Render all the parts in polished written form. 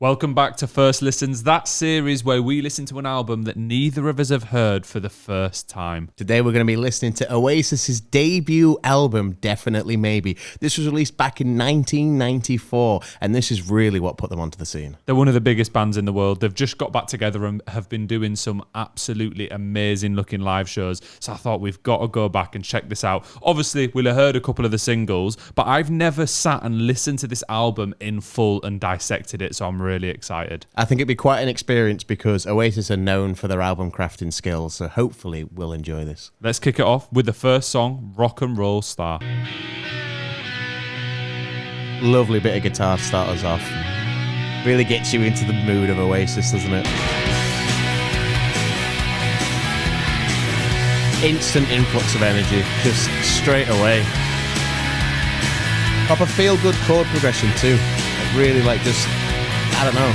Welcome back to First Listens, that series where we listen to an album that neither of us have heard for the first time. Today we're going to be listening to Oasis's debut album, Definitely Maybe. This was released back in 1994, and this is really what put them onto the scene. They're one of the biggest bands in the world. They've just got back together and have been doing some absolutely amazing looking live shows, so I thought we've got to go back and check this out. Obviously, we'll have heard a couple of the singles, but I've never sat and listened to this album in full and dissected it, so I'm really excited. I think it'd be quite an experience because Oasis are known for their album crafting skills, so hopefully we'll enjoy this. Let's kick it off with the first song, Rock and Roll Star. Lovely bit of guitar to start us off. Really gets you into the mood of Oasis, doesn't it? Instant influx of energy, just straight away. Proper feel-good chord progression too. Like really just, I don't know.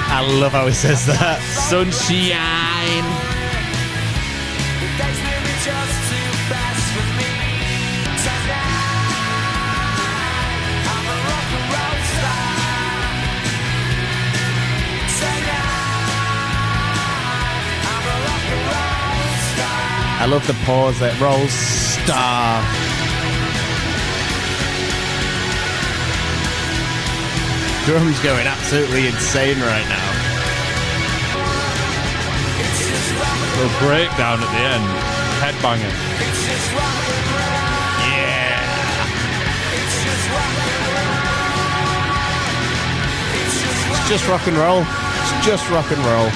I love how he says that. Sunshine. I love the pause that rolls star. Drums going absolutely insane right now. Little breakdown at the end. Headbanger. Yeah. It's just rock and roll. It's just rock and roll.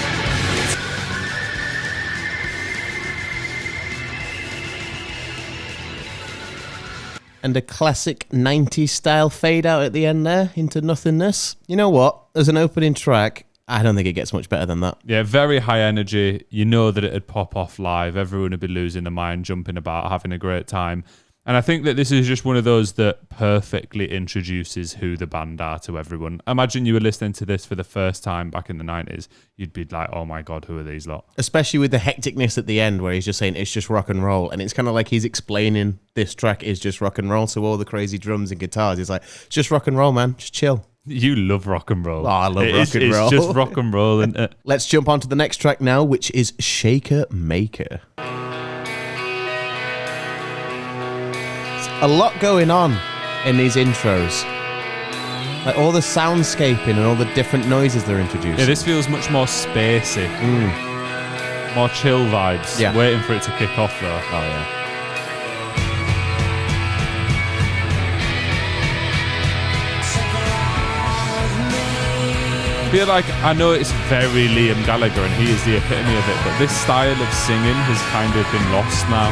And a classic 90s style fade out at the end there into nothingness. You know what? As an opening track, I don't think it gets much better than that. Yeah, very high energy. You know that it'd pop off live. Everyone would be losing their mind, jumping about, having a great time. And I think that this is just one of those that perfectly introduces who the band are to everyone. Imagine you were listening to this for the first time back in the 90s. You'd be like, oh my God, who are these lot? Especially with the hecticness at the end where he's just saying it's just rock and roll. And it's kind of like he's explaining this track is just rock and roll. So all the crazy drums and guitars, he's like, it's just rock and roll, man. Just chill. You love rock and roll. Oh, I love rock and roll. It's just rock and roll, isn't it? Let's jump on to the next track now, which is Shakermaker. A lot going on in these intros. Like all the soundscaping and all the different noises they're introducing. Yeah, this feels much more spacey. More chill vibes. Yeah. Waiting for it to kick off though. Oh, yeah. I feel like I know it's very Liam Gallagher and he is the epitome of it, but this style of singing has kind of been lost now.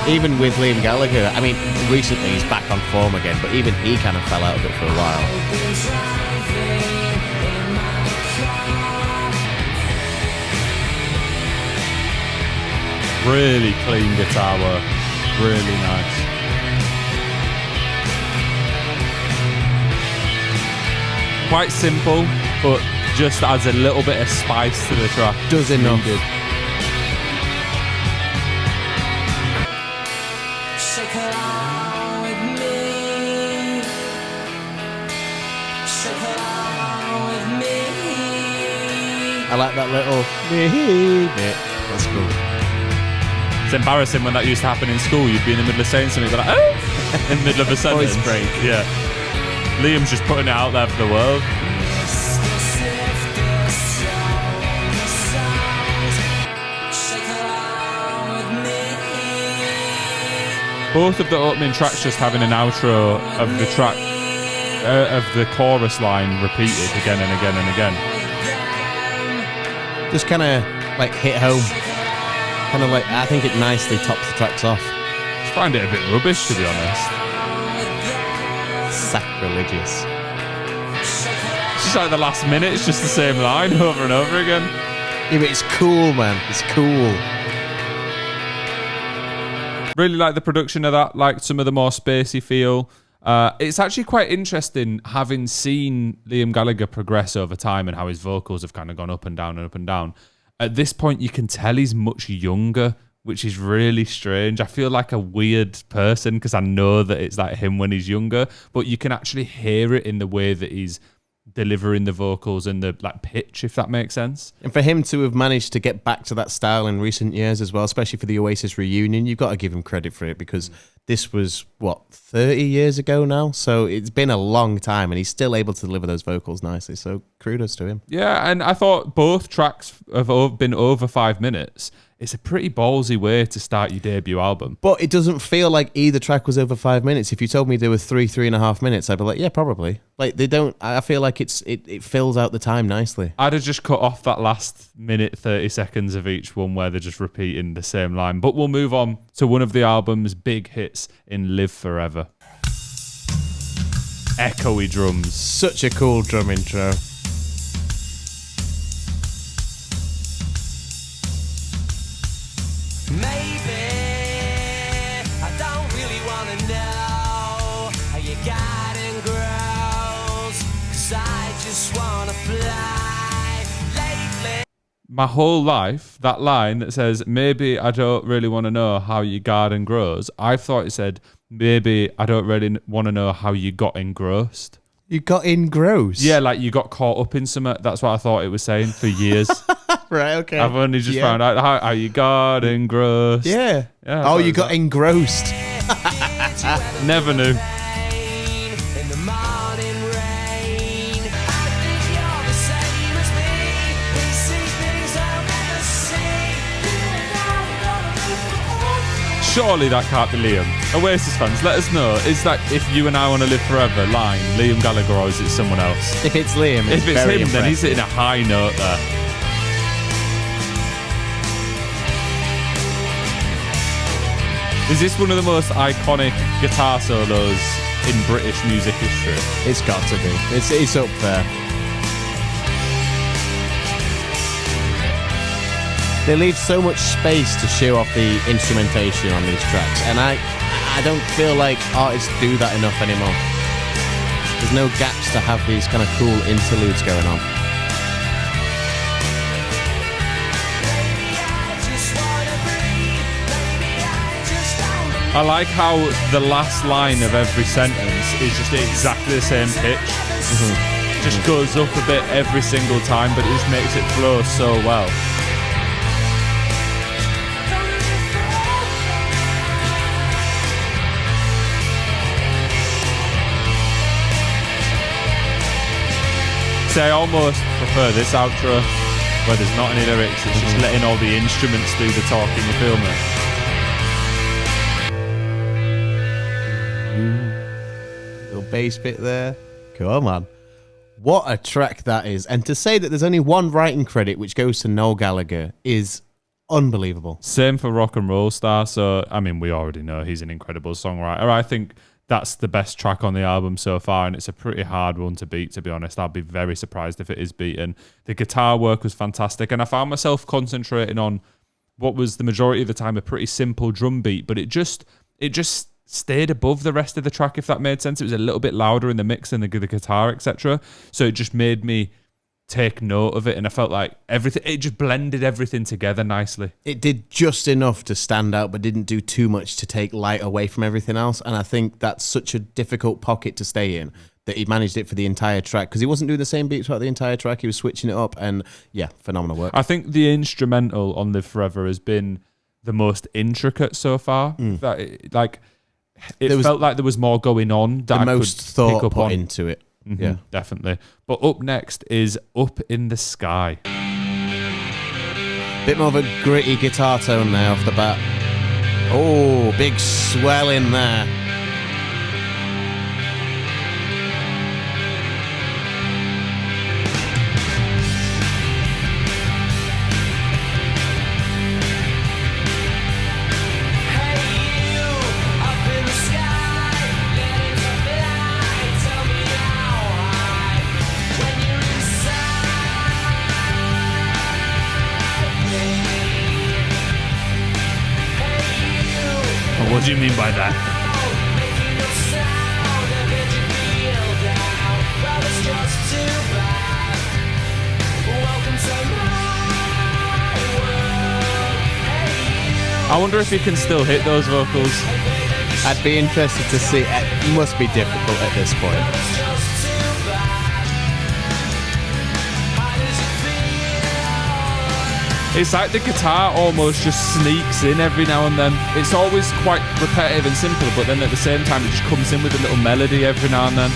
Even with Liam Gallagher, I mean, recently he's back on form again, but even he kind of fell out of it for a while. Really clean guitar work. Really nice. Quite simple, but just adds a little bit of spice to the track. Does enough. Needed. I like that little bit. That's cool. It's embarrassing when that used to happen in school. You'd be in the middle of saying something, but like, oh, in the middle of a sentence. Voice break. Yeah. Liam's just putting it out there for the world. Both of the opening tracks just having an outro of the track, of the chorus line repeated again and again and again. Just kind of like hit home. Kind of like, I think it nicely tops the tracks off. I just find it a bit rubbish, to be honest. Sacrilegious. It's just like the last minute, it's just the same line over and over again. Yeah, but it's cool, man. It's cool. Really like the production of that, like some of the more spacey feel. It's actually quite interesting having seen Liam Gallagher progress over time and how his vocals have kind of gone up and down and up and down. At this point, you can tell he's much younger which is really strange. I feel like a weird person because I know that it's like him when he's younger, but you can actually hear it in the way that he's delivering the vocals and the like pitch, if that makes sense. And for him to have managed to get back to that style in recent years as well, especially for the Oasis reunion, you've got to give him credit for it because this was, 30 years ago now? So it's been a long time and he's still able to deliver those vocals nicely. So kudos to him. Yeah, and I thought both tracks have been over 5 minutes. It's a pretty ballsy way to start your debut album. But it doesn't feel like either track was over 5 minutes. If you told me they were 3.5 minutes, I'd be like, yeah, probably. Like they don't. I feel like it fills out the time nicely. I'd have just cut off that last minute 30 seconds of each one where they're just repeating the same line. But we'll move on to one of the album's big hits in Live Forever. Echoey drums. Such a cool drum intro. Maybe I don't really want to know how your garden grows, 'cause I just want to fly lately. My whole life, that line that says, maybe I don't really want to know how your garden grows, I thought it said, maybe I don't really want to know how you got engrossed. You got engrossed? Yeah, like you got caught up in something. That's what I thought it was saying for years. Right, okay. I've only just found out how you got engrossed. Yeah. Yeah, Oh, you got engrossed. Never knew. In the morning rain, I think you're the same as me. We see things I'll never see. Surely that can't be Liam. Oasis fans, let us know. Is that if you and I want to live forever line Liam Gallagher, or is it someone else? If it's Liam, If it's very him, then he's impressive. hitting a high note there. Is this one of the most iconic guitar solos in British music history? It's got to be. It's up there. They leave so much space to show off the instrumentation on these tracks, and I don't feel like artists do that enough anymore. There's no gaps to have these kind of cool interludes going on. I like how the last line of every sentence is just exactly the same pitch. Just goes up a bit every single time, but it just makes it flow so well. So I almost prefer this outro where there's not any lyrics, it's just letting all the instruments do the talking, you feel me? Little bass bit there. Come on. What a track that is. And to say that there's only one writing credit which goes to Noel Gallagher is unbelievable. Same for Rock and Roll Star. So, I mean, we already know he's an incredible songwriter. I think that's the best track on the album so far, and it's a pretty hard one to beat, to be honest. I'd be very surprised if it is beaten. The guitar work was fantastic, and I found myself concentrating on what was the majority of the time a pretty simple drum beat, but it just stayed above the rest of the track, if that made sense. It was a little bit louder in the mix and the guitar, etc. So it just made me take note of it, and I felt like it just blended everything together nicely. It did just enough to stand out, but didn't do too much to take light away from everything else. And I think that's such a difficult pocket to stay in, that he managed it for the entire track, because he wasn't doing the same beats throughout the entire track. He was switching it up, and yeah, phenomenal work. I think the instrumental on Live Forever has been the most intricate so far. It felt like there was more going on that The I most could thought pick up put on. into it. Yeah. Definitely. But up next is Up in the Sky. Bit more of a gritty guitar tone there off the bat. Oh, big swell in there. What do you mean by that? I wonder if he can still hit those vocals. I'd be interested to see. It must be difficult at this point. It's like the guitar almost just sneaks in every now and then. It's always quite repetitive and simple, but then at the same time it just comes in with a little melody every now and then.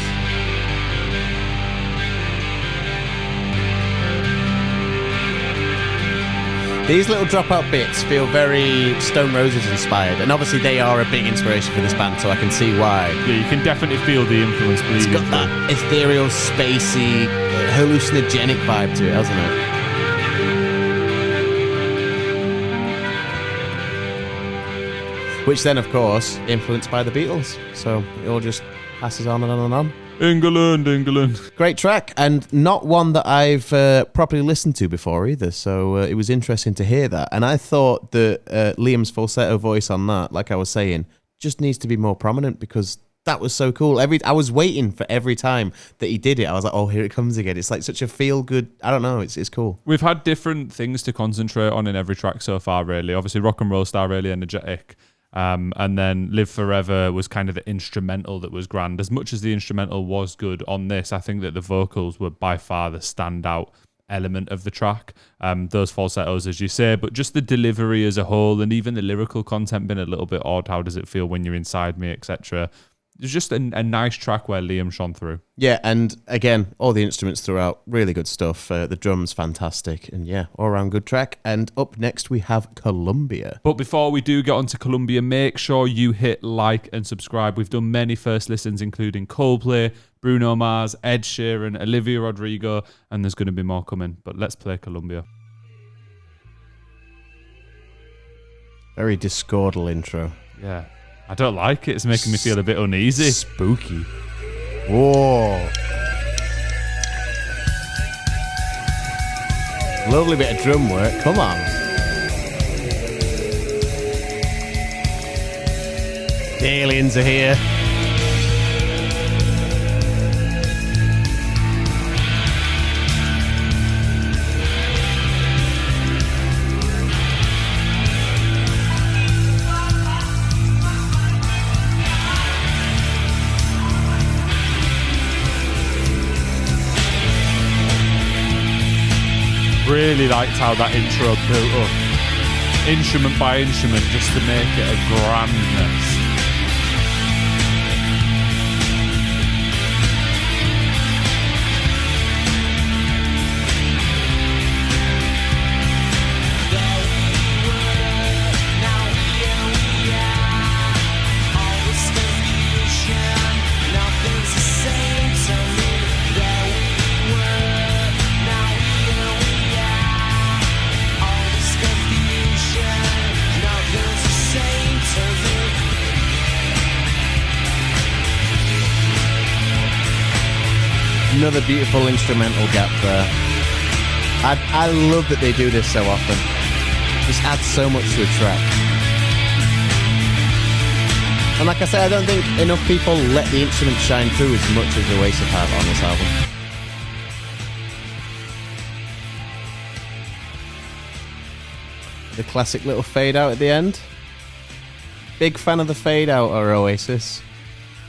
These little dropout bits feel very Stone Roses inspired, and obviously they are a big inspiration for this band, so I can see why. Yeah, you can definitely feel the influence bleeding. It's got that ethereal, spacey, hallucinogenic vibe to it, hasn't it? Which then, of course, influenced by the Beatles. So it all just passes on and on and on. England. Great track, and not one that I've properly listened to before either. So it was interesting to hear that. And I thought that Liam's falsetto voice on that, like I was saying, just needs to be more prominent because that was so cool. I was waiting for every time that he did it. I was like, oh, here it comes again. It's like such a feel-good... I don't know, it's cool. We've had different things to concentrate on in every track so far, really. Obviously, Rock and Roll Star, really energetic. And then Live Forever was kind of the instrumental that was grand. As much as the instrumental was good on this, I think that the vocals were by far the standout element of the track. Those falsettos, as you say, but just the delivery as a whole, and even the lyrical content been a little bit odd. How does it feel when you're inside me, etc. It's just a nice track where Liam shone through. Yeah, and again, all the instruments throughout, really good stuff. The drums, fantastic. And yeah, all around good track. And up next, we have Columbia. But before we do get on to Columbia, make sure you hit like and subscribe. We've done many first listens, including Coldplay, Bruno Mars, Ed Sheeran, Olivia Rodrigo, and there's going to be more coming. But let's play Columbia. Very discordal intro. Yeah. I don't like it. It's making me feel a bit uneasy. Spooky. Whoa. Lovely bit of drum work. Come on. The aliens are here. Really liked how that intro built up, instrument by instrument, just to make it a grandness. Another beautiful instrumental gap there. I love that they do this so often. Just adds so much to a track. And like I say, I don't think enough people let the instruments shine through as much as Oasis have on this album. The classic little fade out at the end. Big fan of the fade out or Oasis.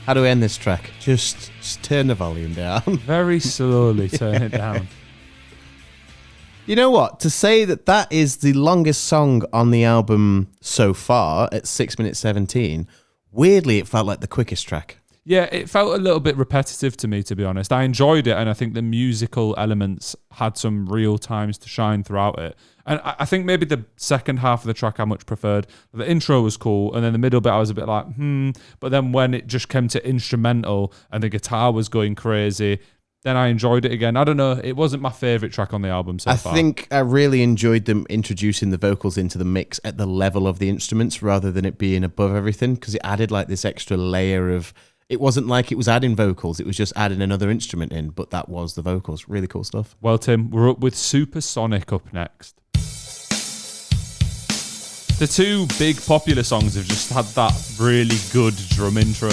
How do we end this track? Just turn the volume down. Very slowly turn it down. You know what? To say that that is the longest song on the album so far at 6 minutes 17, weirdly it felt like the quickest track. Yeah, it felt a little bit repetitive to me, to be honest. I enjoyed it, and I think the musical elements had some real times to shine throughout it. And I think maybe the second half of the track I much preferred. The intro was cool, and then the middle bit I was a bit like, But then when it just came to instrumental and the guitar was going crazy, then I enjoyed it again. I don't know. It wasn't my favourite track on the album so far. I think I really enjoyed them introducing the vocals into the mix at the level of the instruments rather than it being above everything, because it added like this extra layer of... It wasn't like it was adding vocals, it was just adding another instrument in, but that was the vocals. Really cool stuff. Well, Tim, we're up with Supersonic up next. The two big popular songs have just had that really good drum intro.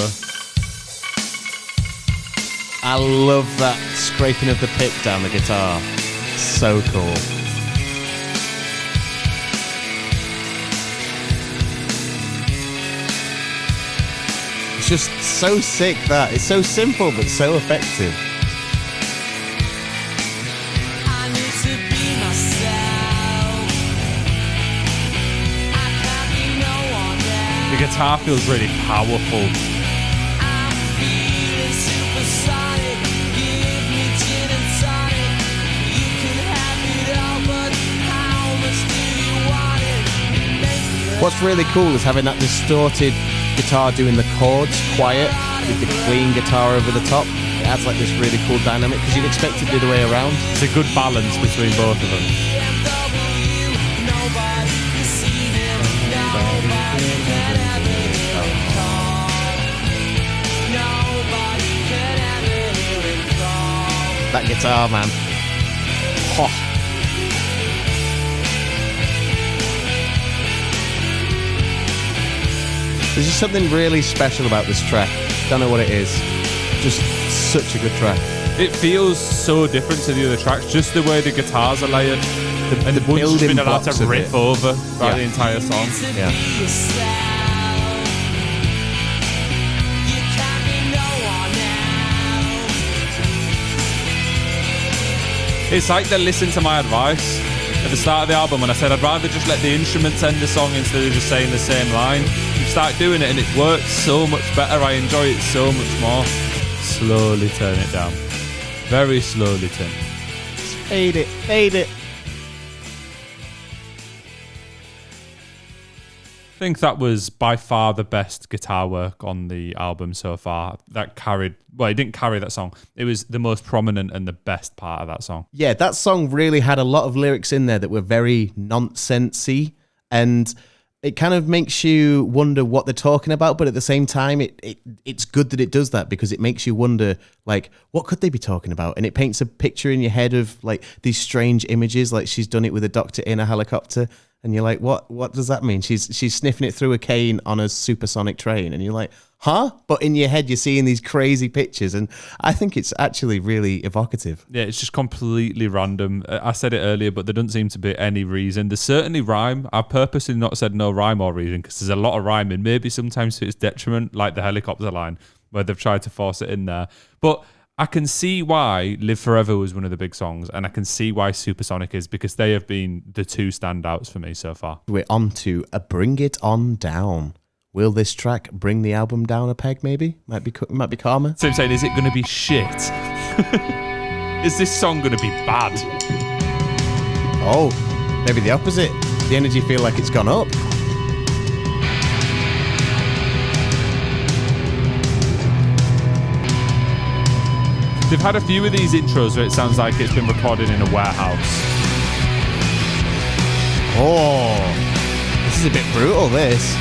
I love that scraping of the pick down the guitar. So cool. It's just so sick that it's so simple but so effective. I need to be myself. I can't be no one else. The guitar feels really powerful. I'm feeling supersonic. Give me gin and tonic. You can have it all, but how much do you want it? Make me What's really cool is having that distorted guitar doing the chords quiet with the clean guitar over the top. It adds like this really cool dynamic because you'd expect it the other way around. It's a good balance between both of them. BMW. Nobody can see him. Nobody can ever hear him call. Nobody can ever hear him call. That guitar, man. Oh. There's just something really special about this track. Don't know what it is. Just such a good track. It feels so different to the other tracks, just the way the guitars are layered. And the bunch has building been allowed blocks to of riff it. over throughout the entire song. Yeah. You can't be no one else. It's like they listened to my advice at the start of the album when I said I'd rather just let the instruments end the song instead of just saying the same line. You start doing it and it works so much better. I enjoy it so much more. Slowly turn it down. Very slowly turn. Fade it, fade it. I think that was by far the best guitar work on the album so far. That carried, well, it didn't carry that song. It was the most prominent and the best part of that song. Yeah, that song really had a lot of lyrics in there that were very nonsensy, and it kind of makes you wonder what they're talking about, but at the same time, it's good that it does that because it makes you wonder, like, what could they be talking about? And it paints a picture in your head of, like, these strange images, like she's done it with a doctor in a helicopter, and you're like, what does that mean? She's sniffing it through a cane on a supersonic train, and you're like, huh? But in your head, you're seeing these crazy pictures, and I think it's actually really evocative. Yeah, it's just completely random. I said it earlier, but there doesn't seem to be any reason. There's certainly rhyme. I've purposely not said no rhyme or reason because there's a lot of rhyming, maybe sometimes to its detriment, like the helicopter line, where they've tried to force it in there. But I can see why Live Forever was one of the big songs, and I can see why Supersonic is, because they have been the two standouts for me so far. We're on to a Bring It On Down. Will this track bring the album down a peg, maybe? Might be calmer. So I'm saying, is it going to be shit? Is this song going to be bad? Oh, maybe the opposite. The energy feel like it's gone up. They've had a few of these intros where it sounds like it's been recorded in a warehouse. Oh, this is a bit brutal, this.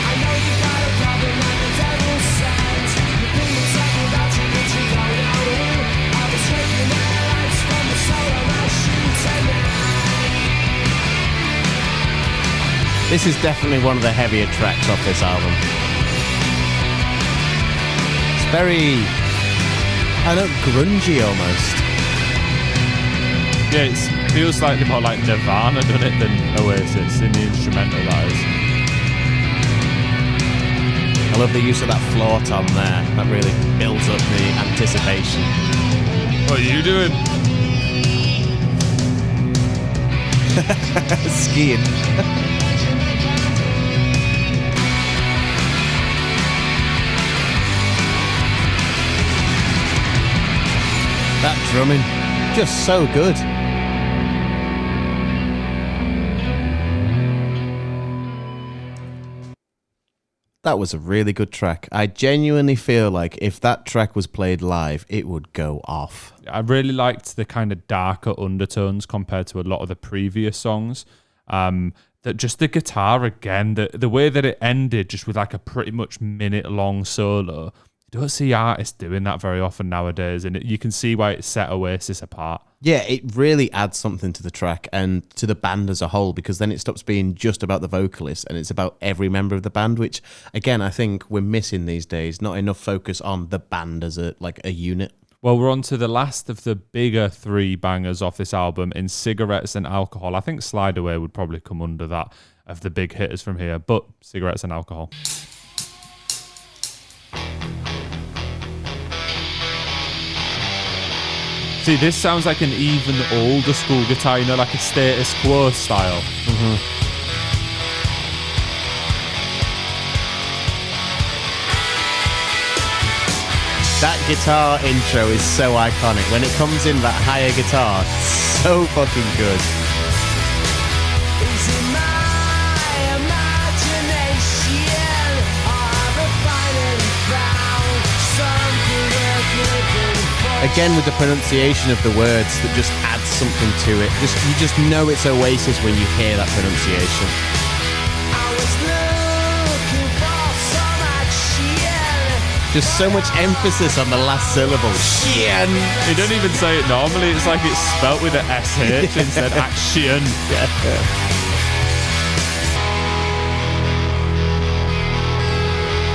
I know you got a problem like the devil sent. You think it's something about you that you don't know. I was taking my lights from the soul of my shoe tonight. This is definitely one of the heavier tracks off this album. It's very, I don't know, grungy almost. Yeah, it feels slightly more like Nirvana done it than Oasis in the instrumental, that is. I love the use of that floor tom there. That really builds up the anticipation. What are you doing? Skiing. That drumming, just so good. That was a really good track. I genuinely feel like if that track was played live, it would go off. I really liked the kind of darker undertones compared to a lot of the previous songs. That just the guitar again, the way that it ended just with like a pretty much minute-long solo. You don't see artists doing that very often nowadays, and you can see why it set Oasis apart. Yeah, it really adds something to the track and to the band as a whole, because then it stops being just about the vocalist and it's about every member of the band, which, again, I think we're missing these days. Not enough focus on the band as a unit. Well, we're on to the last of the bigger 3 bangers off this album in Cigarettes and Alcohol. I think Slide Away would probably come under that of the big hitters from here, but Cigarettes and Alcohol. See, this sounds like an even older school guitar, you know, like a Status Quo style. Mm-hmm. That guitar intro is so iconic. When it comes in, that higher guitar, so fucking good. Is it my imagination, or have I finally found something worth living for? Again, with the pronunciation of the words, that just adds something to it. You just know it's Oasis when you hear that pronunciation. I was looking for some action. Just so much emphasis on the last syllable. Shien. You don't even say it normally. It's like it's spelt with an SH instead. Action.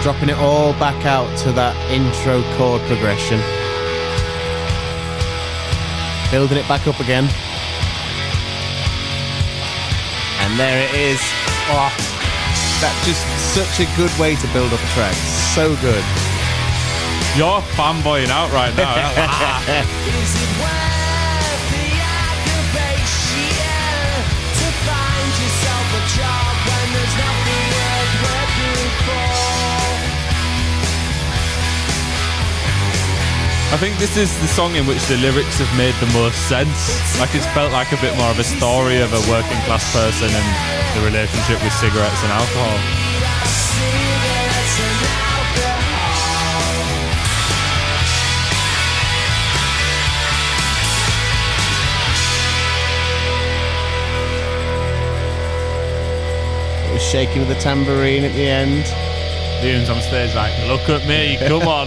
Dropping it all back out to that intro chord progression. Building it back up again. And there it is. Oh, that's just such a good way to build up a track. So good. You're fanboying out right now. Is it worth the aggravation to find yourself a job when there's nothing worth working for? I think this is the song in which the lyrics have made the most sense. Like it's felt like a bit more of a story of a working class person and the relationship with cigarettes and alcohol. Cigarettes and alcohol. Shaking with the tambourine at the end. Liam's on stage like, look at me, come on.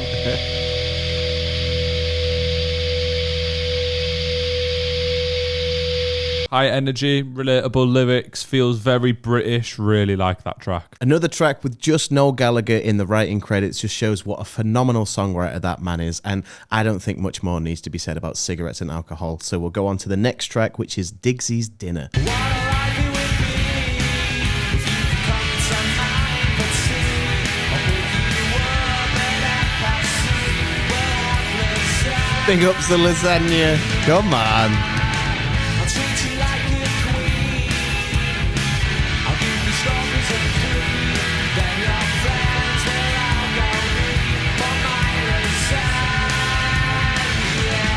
High energy, relatable lyrics, feels very British, really like that track. Another track with just Noel Gallagher in the writing credits just shows what a phenomenal songwriter that man is, and I don't think much more needs to be said about cigarettes and alcohol, so we'll go on to the next track, which is Dixies Dinner. Big ups the lasagna. Come on. I'll treat you like a queen. I'll give you stories of food. Then your friends will all go for my lasagna.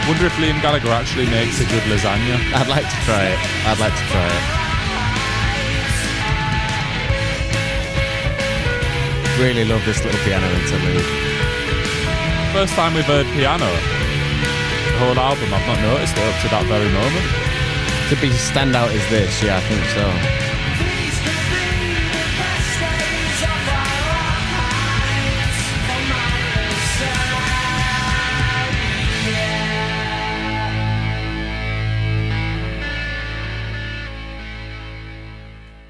Wonder if Liam Gallagher actually makes a good lasagna. I'd like to try it. Really love this little piano interlude. First time we've heard piano. The whole album, I've not noticed it up to that very moment. To be standout as this, yeah, I think so. These could be the best days of our lives for my lasagna.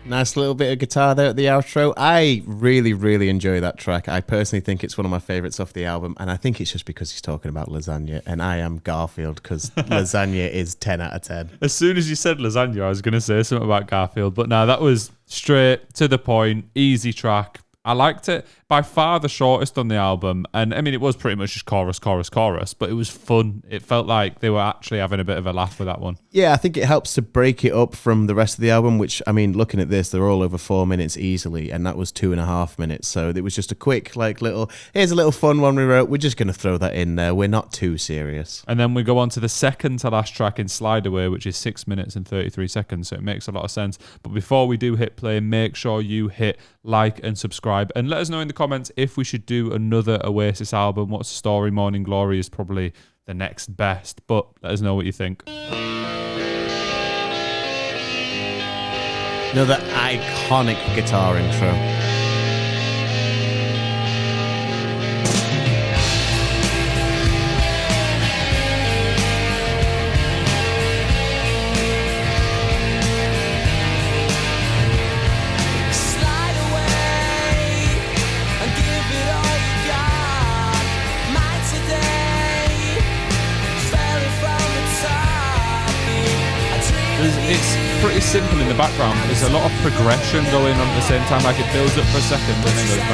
Nice little bit of guitar there at the outro. I really, really enjoy that track. I personally think it's one of my favourites off the album, and I think it's just because he's talking about lasagna, and I am Garfield because lasagna is 10 out of 10. As soon as you said lasagna, I was going to say something about Garfield, but no, that was straight to the point, easy track. I liked it. By far the shortest on the album. And I mean, it was pretty much just chorus, but it was fun. It felt like they were actually having a bit of a laugh with that one. Yeah, I think it helps to break it up from the rest of the album, which, I mean, looking at this, they're all over 4 minutes easily, and that was 2.5 minutes. So it was just a quick, like, here's a little fun one we wrote. We're just going to throw that in there. We're not too serious. And then we go on to the second to last track in Slide Away, which is 6 minutes and 33 seconds. So it makes a lot of sense. But before we do hit play, make sure you hit like and subscribe, and let us know in the comments if we should do another Oasis album. What's the story? Morning Glory is probably the next best, but let us know what you think. Another iconic guitar intro. simple in the background, but there's a lot of progression going on at the same time. Like it builds up for a second and then goes.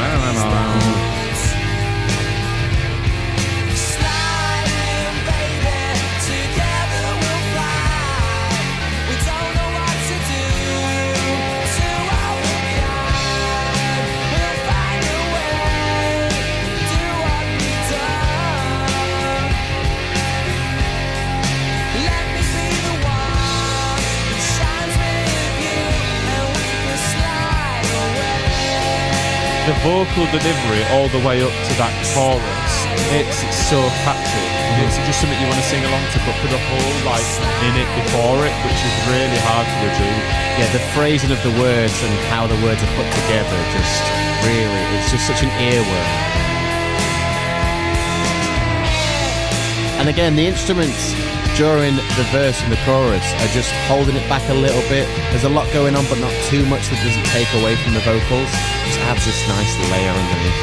Sliding, baby, together we'll fly. We don't know what to do to our behind. We'll find a way, do what we done. Let me be the one who shines with you, and we can slide away. The vocal delivery all the way up to that chorus makes it so catchy. It's just something you want to sing along to, but for the whole like minute before it, which is really hard to achieve. Yeah, the phrasing of the words and how the words are put together, just really, it's just such an earworm. And again, the instruments during the verse and the chorus are just holding it back a little bit. There's a lot going on, but not too much that doesn't take away from the vocals. Just adds this nice layer underneath.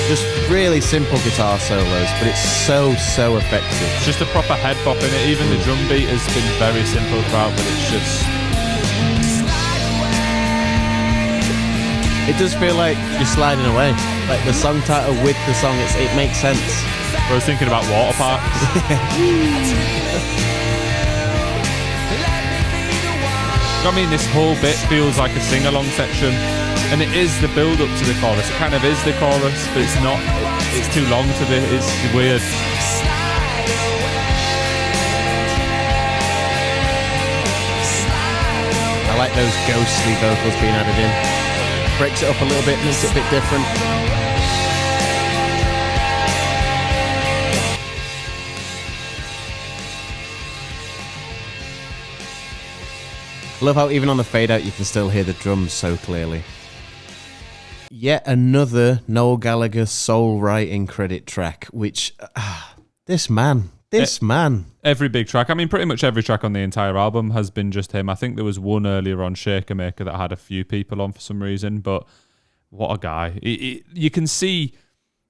Just really simple guitar solos, but it's so effective. It's just a proper head bop in it. Even the drum beat has been very simple throughout, but it's just. It does feel like you're sliding away. Like the song title with the song, it makes sense. I was thinking about water parks. I mean, this whole bit feels like a sing-along section, and it is the build-up to the chorus. It kind of is the chorus, but it's not. It's too long to be. It's weird. I like those ghostly vocals being added in. Breaks it up a little bit, makes it a bit different. I love how even on the fade out you can still hear the drums so clearly. Yet another Noel Gallagher soul writing credit track, which this man. Every big track. I mean, pretty much every track on the entire album has been just him. I think there was one earlier on, Shakermaker, that had a few people on for some reason, but what a guy. You can see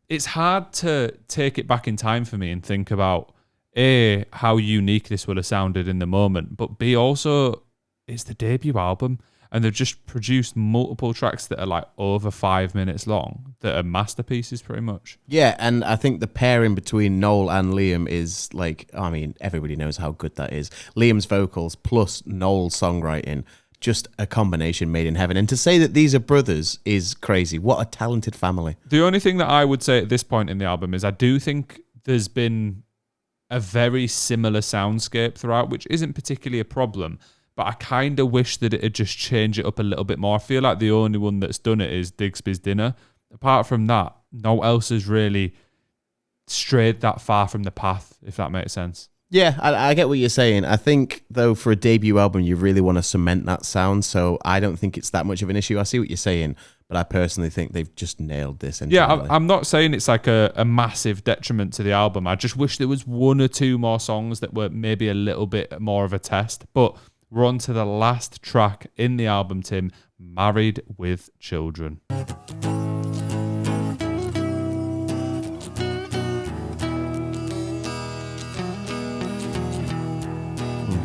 it's hard to take it back in time for me and think about, A, how unique this would have sounded in the moment, but B, also, it's the debut album, and they've just produced multiple tracks that are like over 5 minutes long that are masterpieces pretty much. Yeah, and I think the pairing between Noel and Liam is like, I mean, everybody knows how good that is. Liam's vocals plus Noel's songwriting, just a combination made in heaven. And to say that these are brothers is crazy. What a talented family. The only thing that I would say at this point in the album is I do think there's been a very similar soundscape throughout, which isn't particularly a problem. But I kind of wish that it had just changed it up a little bit more. I feel like the only one that's done it is Dixies Dinner. Apart from that, no one else has really strayed that far from the path, if that makes sense. Yeah, I get what you're saying. I think, though, for a debut album, you really want to cement that sound. So I don't think it's that much of an issue. I see what you're saying, but I personally think they've just nailed this entirely. Yeah, I'm not saying it's like a massive detriment to the album. I just wish there was one or two more songs that were maybe a little bit more of a test. But we're on to the last track in the album, Tim, Married with Children.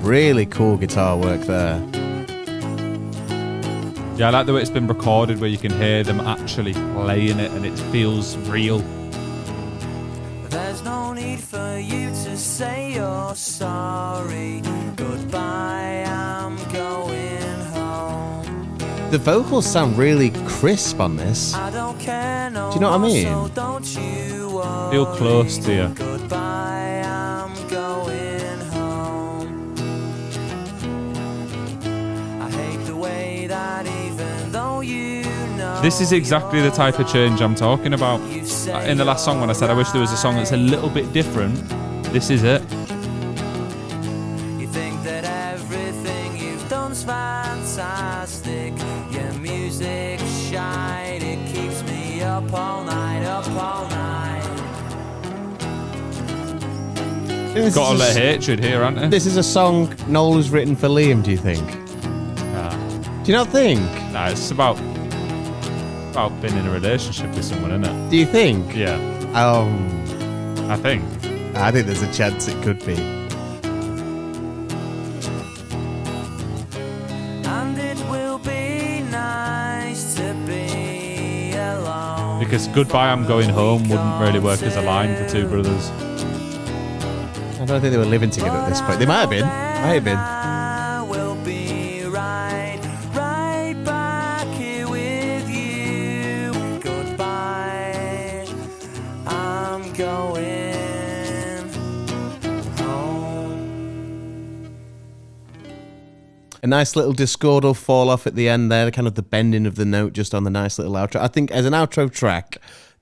Really cool guitar work there. Yeah, I like the way it's been recorded, where you can hear them actually playing it and it feels real. There's no need for you to say you're sorry. Goodbye, I'm going home. The vocals sound really crisp on this. I don't care no Do you know what I mean? more, so don't you worry. Feel close to you. Goodbye, I'm going home. I hate the way that even though you know. This is exactly the type of change I'm talking about. In the last song, when I said I wish there was a song that's a little bit different, this is it. You think that everything you've done's fantastic. Your music shite, it keeps me up all night, up all night. Got a little hatred here, hasn't it? This is a song Noel has written for Liam, do you think? Do you not think? Nah, it's about being in a relationship with someone, isn't it? Do you think? Yeah, I think. I think there's a chance it could be. I Because Goodbye I'm Going Home wouldn't really work as a line for two brothers. I don't think they were living together at this point. They might have been. Might have been. I will be right back here with you. Goodbye, I'm going home. A nice little discordal fall off at the end there, kind of the bending of the note just on the nice little outro. I think as an outro track,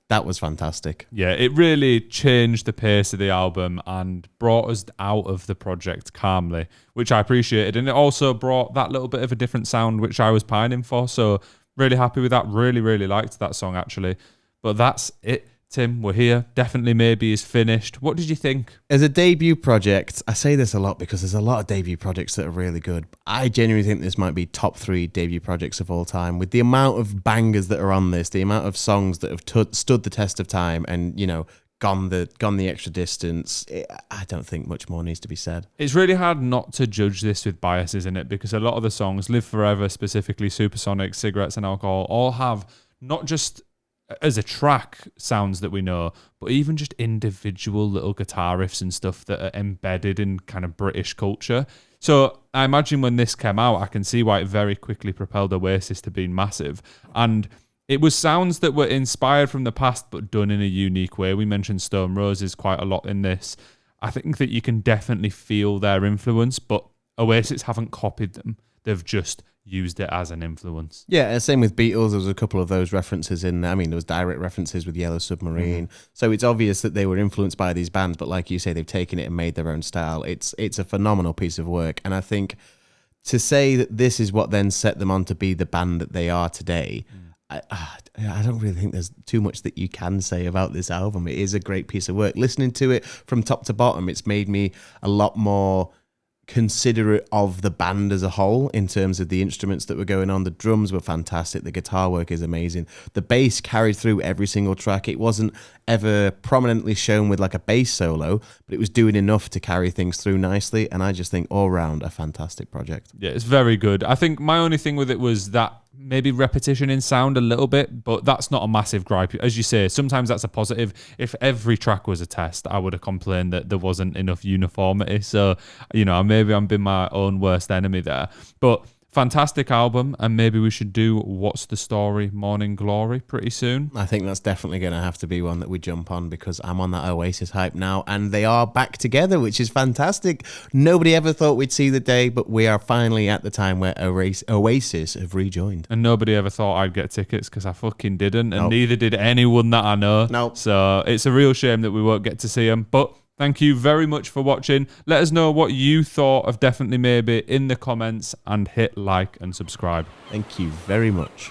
that was fantastic. Yeah, it really changed the pace of the album and brought us out of the project calmly, which I appreciated. And it also brought that little bit of a different sound, which I was pining for. So really happy with that. Really, really liked that song, actually. But that's it, Tim. We're here. Definitely Maybe is finished. What did you think? As a debut project, I say this a lot because there's a lot of debut projects that are really good. I genuinely think this might be top 3 debut projects of all time. With the amount of bangers that are on this, the amount of songs that have stood the test of time and, you know, gone the extra distance, I don't think much more needs to be said. It's really hard not to judge this with bias, isn't it? Because a lot of the songs, Live Forever, specifically Supersonic, Cigarettes and Alcohol, all have not just as a track sounds that we know, but even just individual little guitar riffs and stuff that are embedded in kind of British culture. So I imagine when this came out, I can see why it very quickly propelled Oasis to being massive. And it was sounds that were inspired from the past, but done in a unique way. We mentioned Stone Roses quite a lot in this. I think that you can definitely feel their influence, but Oasis haven't copied them. They've just used it as an influence. Yeah, same with Beatles. There was a couple of those references in there. I mean, there was direct references with Yellow Submarine. So it's obvious that they were influenced by these bands, but like you say, they've taken it and made their own style. It's a phenomenal piece of work. And I think to say that this is what then set them on to be the band that they are today, I don't really think there's too much that you can say about this album. It is a great piece of work. Listening to it from top to bottom, it's made me a lot more considerate of the band as a whole in terms of the instruments that were going on. The drums were fantastic. The guitar work is amazing. The bass carried through every single track. It wasn't ever prominently shown with like a bass solo, but it was doing enough to carry things through nicely. And I just think all round a fantastic project. Yeah, it's very good. I think my only thing with it was that maybe repetition in sound a little bit, but that's not a massive gripe. As you say, sometimes that's a positive. If every track was a test, I would have complained that there wasn't enough uniformity. So, you know, maybe I'm being my own worst enemy there. But fantastic album, and maybe we should do What's the Story, Morning Glory pretty soon. I think that's definitely going to have to be one that we jump on because I'm on that Oasis hype now, and they are back together, which is fantastic. Nobody ever thought we'd see the day, but we are finally at the time where Oasis have rejoined. And nobody ever thought I'd get tickets because I fucking didn't, and neither did anyone that I know. Nope. So it's a real shame that we won't get to see them, but thank you very much for watching. Let us know what you thought of Definitely Maybe in the comments and hit like and subscribe. Thank you very much.